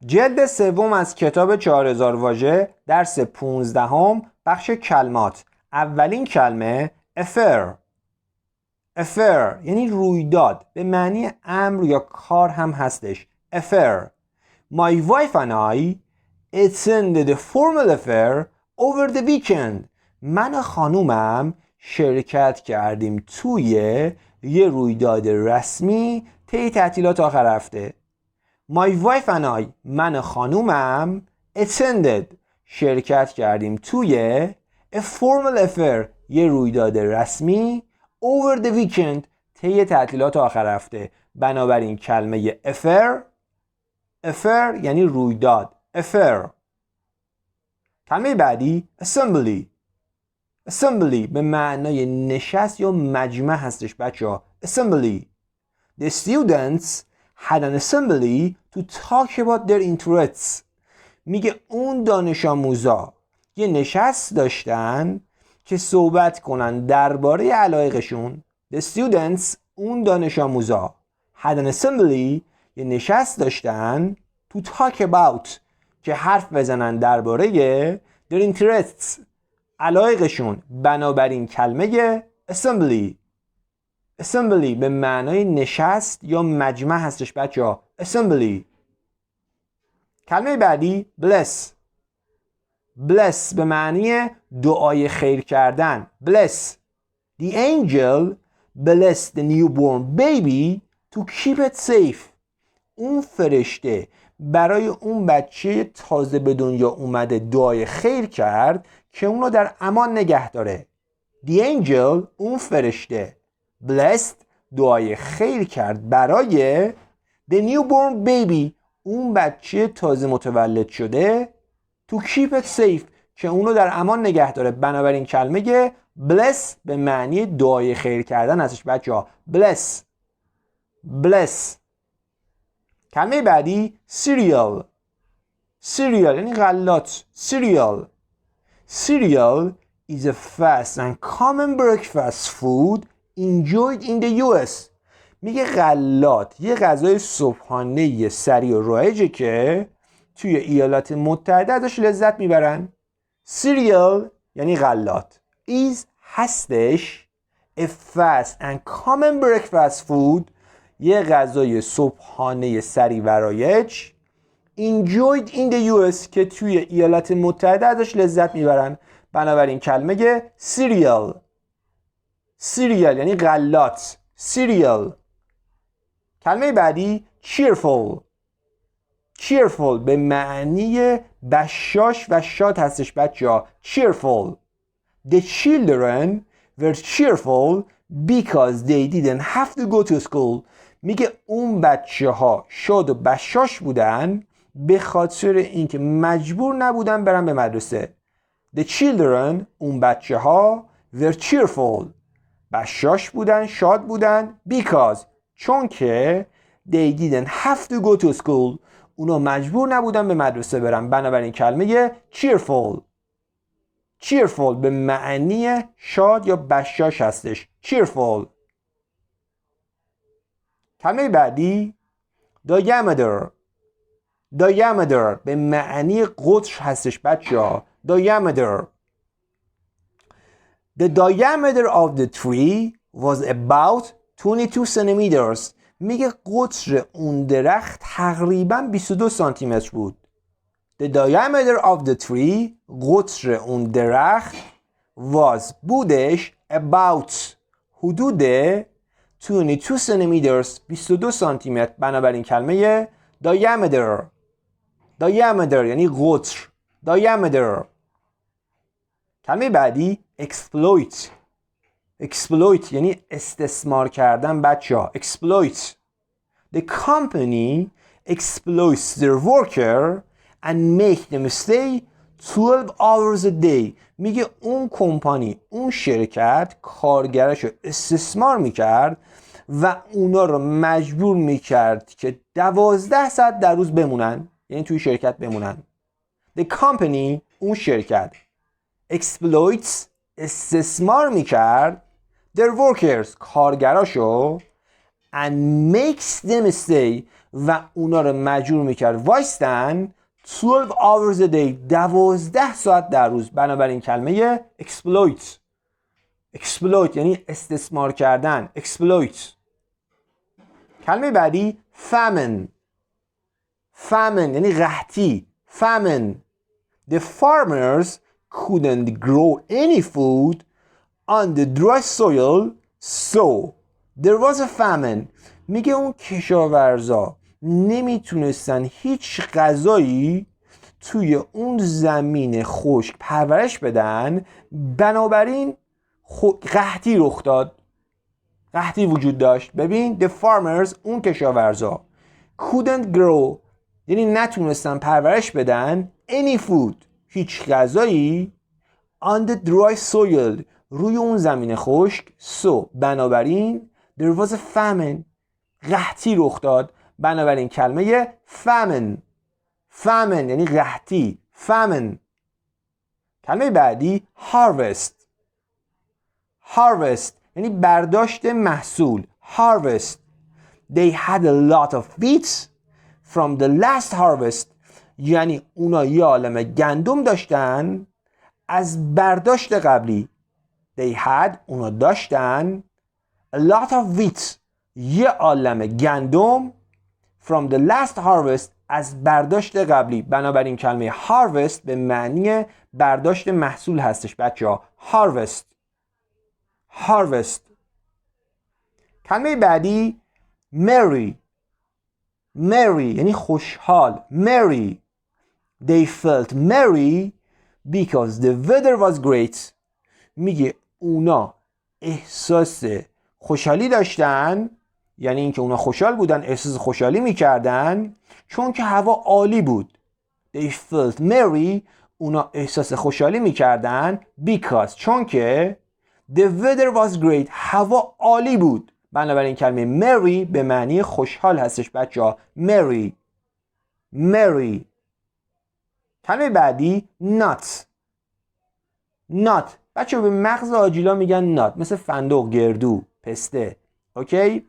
جلد سوم از کتاب 4000 واژه، درس 15 بخش کلمات. اولین کلمه affair. affair یعنی رویداد، به معنی امر یا کار هم هستش. affair. My wife and I attended a formal affair over the weekend. من و خانومم شرکت کردیم توی یه رویداد رسمی طی تعطیلات آخر هفته. My wife and I من و خانومم attended شرکت کردیم توی a formal affair یه رویداد رسمی over the weekend طی تعطیلات آخر هفته. بنابراین کلمه affair یعنی رویداد. affair. کلمه بعدی assembly. assembly به معنای نشست یا مجمع هستش بچه ها. assembly. The students had an assembly to talk about their interests. میگه اون دانش آموزا یه نشست داشتن که صحبت کنن درباره علایقشون. The students اون دانش آموزا had an assembly یه نشست داشتن to talk about که حرف بزنن درباره their interests علایقشون. بنابراین کلمه assembly. assembly به معنای نشست یا مجمع هستش بچه ها. assembly. کلمه بعدی bless. bless به معنی دعای خیر کردن. bless. The angel blessed the newborn baby to keep it safe. اون فرشته برای اون بچه تازه به دنیا اومده دعای خیر کرد که اون رو در امان نگه داره. The angel اون فرشته blessed دعای خیر کرد برای the newborn baby اون بچه تازه متولد شده to keep it safe که اون رو در امان نگه داره. بنابراین کلمه bless به معنی دعای خیر کردن هستش بچه ها. bless. bless. کلمه بعدی cereal. cereal یعنی غلات. cereal. cereal is a fast and common breakfast food enjoyed in the US. میگه غلات یه غذای صبحانه سریع و رایجه که توی ایالات متحده ازش لذت میبرن. cereal یعنی غلات. is هستش a fast and common breakfast food یه غذای صبحانه سریع و رایج enjoyed in the US که توی ایالات متحده ازش لذت میبرن. بنابراین کلمه cereal. cereal یعنی غلات. cereal. کلمه بعدی cheerful. cheerful به معنی بشاش و شاد هستش بچه ها. cheerful. The children were cheerful because they didn't have to go to school. میگه اون بچه ها شاد و بشاش بودن به خاطر اینکه مجبور نبودن برن به مدرسه. The children اون بچه ها were cheerful بشاش بودن، شاد بودن because چون که they didn't have to go to school اونا مجبور نبودن به مدرسه برن. بنابراین کلمه cheerful. cheerful به معنی شاد یا بشاش هستش. cheerful. کلمه بعدی diameter. diameter به معنی قطر هستش بچه ها. diameter. The diameter of the tree was about 22 centimeters. میگه قطر اون درخت تقریباً 22 سانتی متر بود. The diameter of the tree قطر اون درخت was بودش about حدود 22 centimeters 22 سانتی متر. بنابراین کلمه diameter. diameter یعنی قطر. diameter. کلمه بعدی exploit. exploit یعنی استثمار کردن بچه ها. exploit. The company exploits their worker and make them stay 12 hours a day. میگه اون کمپانی، اون شرکت کارگرش رو استثمار میکرد و اونا رو مجبور میکرد که 12 ساعت در روز بمونن، یعنی توی شرکت بمونن. The company اون شرکت exploits استثمار میکرد their workers کارگراشو and makes them stay و اونا رو مجبور میکرد وایستن 12 hours a day 12 ساعت در روز. بنابراین کلمه exploit یعنی استثمار کردن. exploit. کلمه بعدی famine یعنی قحطی. famine. The farmers couldn't grow any food on the dry soil so there was a famine. میگه اون کشاورزا نمیتونستن هیچ غذایی توی اون زمین خشک پرورش بدن، بنابراین قحطی رخ داد. قحطی وجود داشت. ببین the farmers اون کشاورزا couldn't grow یعنی نتونستن پرورش بدن any food هیچ غذایی on the dry soil روی اون زمین خشک so بنابراین there was a famine قحطی رخ داد. بنابراین کلمه famine یعنی قحطی. famine. کلمه بعدی harvest یعنی برداشت محصول. harvest. They had a lot of wheat from the last harvest یعنی اونا یه عالمه گندم داشتن از برداشت قبلی. They had اونا داشتن a lot of wheat یه عالمه گندم from the last harvest از برداشت قبلی. بنابراین کلمه harvest به معنی برداشت محصول هستش بچه ها. harvest. کلمه بعدی merry یعنی خوشحال. merry. They felt merry because the weather was great. میگه اونا احساس خوشحالی داشتن یعنی اینکه اونا خوشحال بودن، احساس خوشحالی میکردن چون که هوا عالی بود. They felt merry اونا احساس خوشحالی میکردن because چون که the weather was great هوا عالی بود. بنابراین کلمه merry به معنی خوشحال هستش بچه ها. merry. کلمه بعدی nut بچه ها به مغز آجیلا میگن nut مثل فندق، گردو، پسته. اوکی؟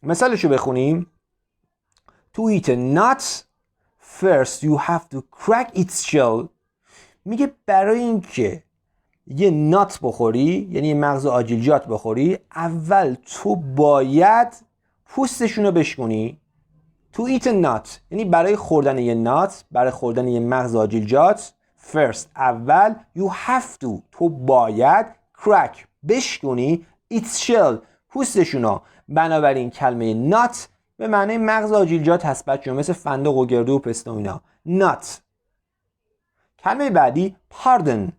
مثالشو بخونیم. To eat a nut first you have to crack its shell. میگه برای اینکه یه نات بخوری یعنی یه مغز آجیلجات بخوری اول تو باید پوستشونو بشکنی. To eat a nut یعنی برای خوردن یه نات، برای خوردن یه مغز آجیلجات first اول you have to تو باید crack بشکنی its shell پوستشونو. بنابراین کلمه نات به معنی مغز آجیلجات هست بچه مثل فندق و گردو و پسته و اینا. نات. کلمه بعدی pardon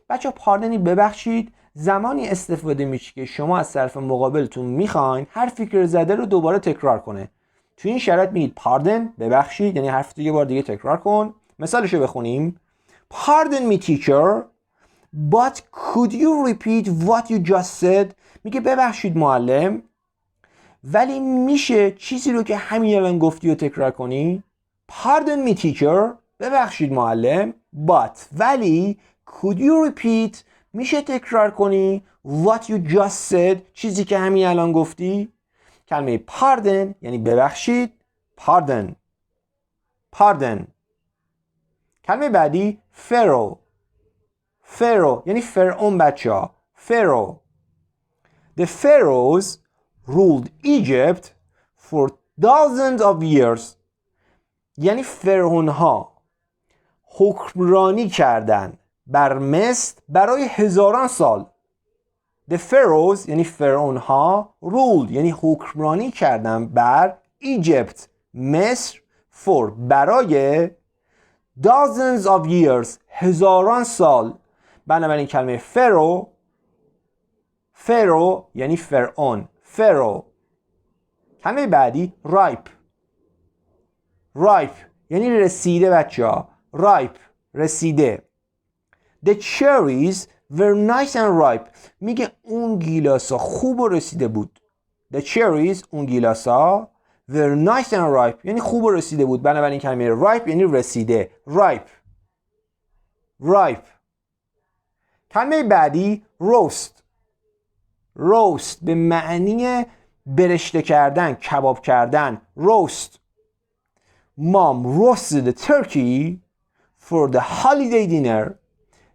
بچه پاردنی ببخشید زمانی استفاده میشه که شما از طرف مقابلتون میخواین حرفی که زده رو دوباره تکرار کنه. تو این شرایط میگید pardon ببخشید یعنی حرف تو یه بار دیگه تکرار کن. مثالشو بخونیم. Pardon me teacher but could you repeat what you just said. میگه ببخشید معلم ولی میشه چیزی رو که همین الان گفتی رو تکرار کنی. Pardon me teacher ببخشید معلم but ولی could you repeat میشه تکرار کنی what you just said چیزی که همین الان گفتی. کلمه pardon یعنی ببخشید. pardon. کلمه بعدی pharaoh یعنی فرعون بچه ها. pharaoh. The pharaohs ruled Egypt for thousands of years یعنی فرعون ها حکمرانی کردن بر مصر برای هزاران سال. The pharaohs یعنی فرعون ها ruled یعنی حکمرانی کردن بر Egypt مصر for برای dozens of years هزاران سال. بنابراین کلمه pharaoh یعنی فرعون. pharaoh. کلمه بعدی ripe یعنی رسیده بچه ها. ripe رسیده. The cherries were nice and ripe میگه اون گیلاسا خوب و رسیده بود. The cherries اون گیلاسا were nice and ripe یعنی خوب و رسیده بود. بنابراین کلمه ripe یعنی رسیده. ripe. کلمه بعدی roast به معنی برشته کردن، کباب کردن. roast. Mom roasted the turkey for the holiday dinner.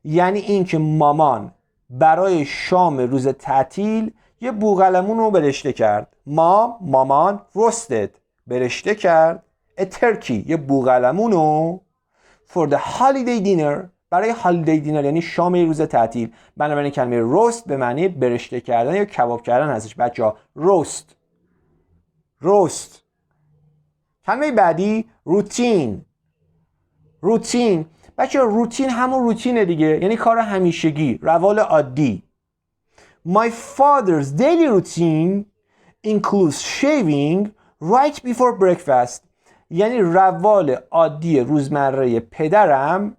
یعنی این که مامان برای شام روز تعطیل یه بوقلمون رو برشته کرد. مامان roasted برشته کرد a turkey یه بوقلمون رو for the holiday dinner برای holiday dinner یعنی شام روز تعطیل. بنابراین کلمه roast به معنی برشته کردن یا کباب کردن هستش بچه‌ها. roast. کلمه بعدی روتین. بچه‌ها روتین همون روتینه دیگه، یعنی کار همیشگی، روال عادی. My father's daily routine includes shaving right before breakfast. یعنی روال عادی روزمره پدرم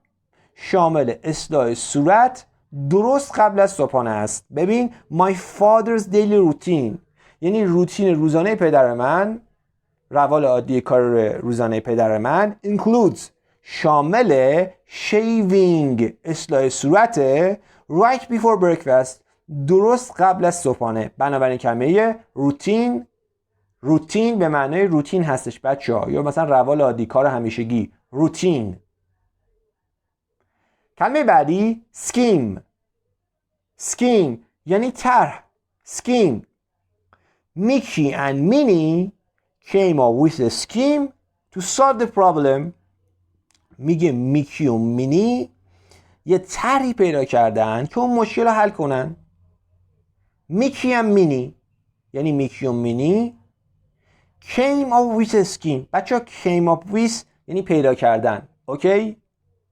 شامل اصلاح صورت درست قبل از صبحانه است. ببین my father's daily routine یعنی روتین روزانه پدر من، روال عادی کار روزانه پدر من includes شامل shaving اصلاح صورت right before breakfast درست قبل از صبحانه. بنابراین کلمه روتین به معنای روتین هستش بچه‌ها، یا مثلا روال عادی، کار همیشگی، روتین. کلمه بعدی scheme یعنی طرح. scheme. Mickey and Minnie came up with a scheme to solve the problem. میگه میکی و مینی یه طرحی پیدا کردن که اون مشکل رو حل کنن. میکی و مینی یعنی میکی و مینی came up with a scheme. بچه ها came up with یعنی پیدا کردن، اوکی؟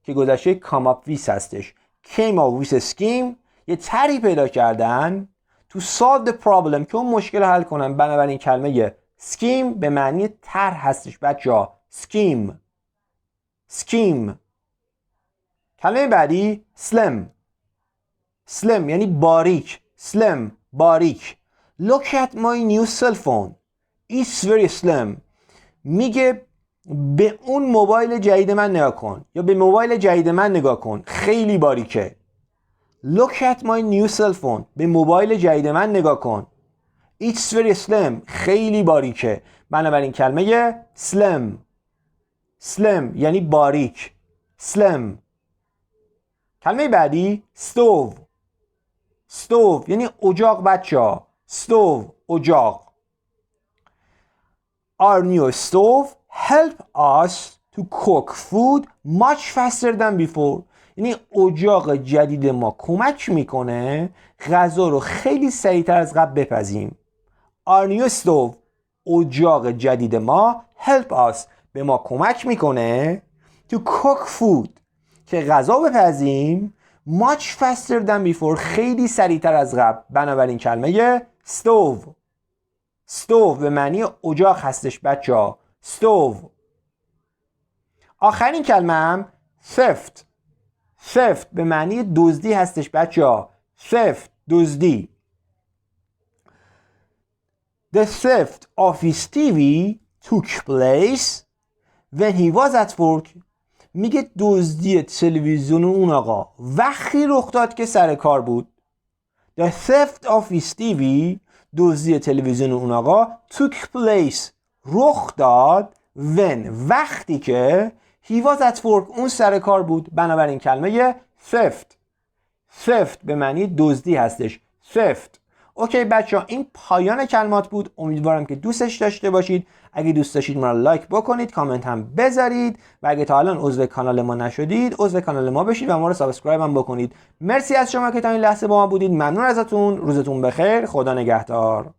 که گذشته come up with هستش. came up with a scheme یه طرحی پیدا کردن to solve the problem که اون مشکل رو حل کنن. بنابراین کلمه scheme به معنی طرح هستش بچه ها. scheme. کلمه بعدی slim یعنی باریک. باریک. Look at my new cell phone. It's very slim. میگه به اون موبایل جدید من نگاه کن، یا به موبایل جدید من نگاه کن، خیلی باریکه. Look at my new cell phone. به موبایل جدید من نگاه کن. It's very slim. خیلی باریکه. بنابراین کلمه slim یعنی باریک. slim. کلمه بعدی stove یعنی اجاق بچه ها. اجاق. Our new stove help us to cook food much faster than before. یعنی اجاق جدید ما کمک میکنه غذا رو خیلی سریعتر از قبل بپزیم. Our new stove اجاق جدید ما help us به ما کمک میکنه to cook food که غذا بپزیم much faster than before خیلی سریعتر از قبل. بنابراین کلمه stove به معنی اجاق هستش بچه ها. stove. آخرین کلمه هم theft به معنی دزدی هستش بچه ها. دزدی. The theft of his TV took place when he was at work. میگه دزدی تلویزیون اون آقا وقتی رخ داد که سر کار بود. The theft of his TV دزدی تلویزیون اون آقا took place رخ داد when وقتی که he was at work اون سر کار بود. بنابراین کلمه theft به معنی دزدی هستش. اوکی بچه ها، این پایان کلمات بود. امیدوارم که دوستش داشته باشید. اگه دوست داشتید ما رو لایک بکنید، کامنت هم بذارید و اگه تا الان عضو کانال ما نشدید عضو کانال ما بشید و ما رو سابسکرایب هم بکنید. مرسی از شما که تا این لحظه با ما بودید. ممنون ازتون. روزتون بخیر. خدا نگهدار.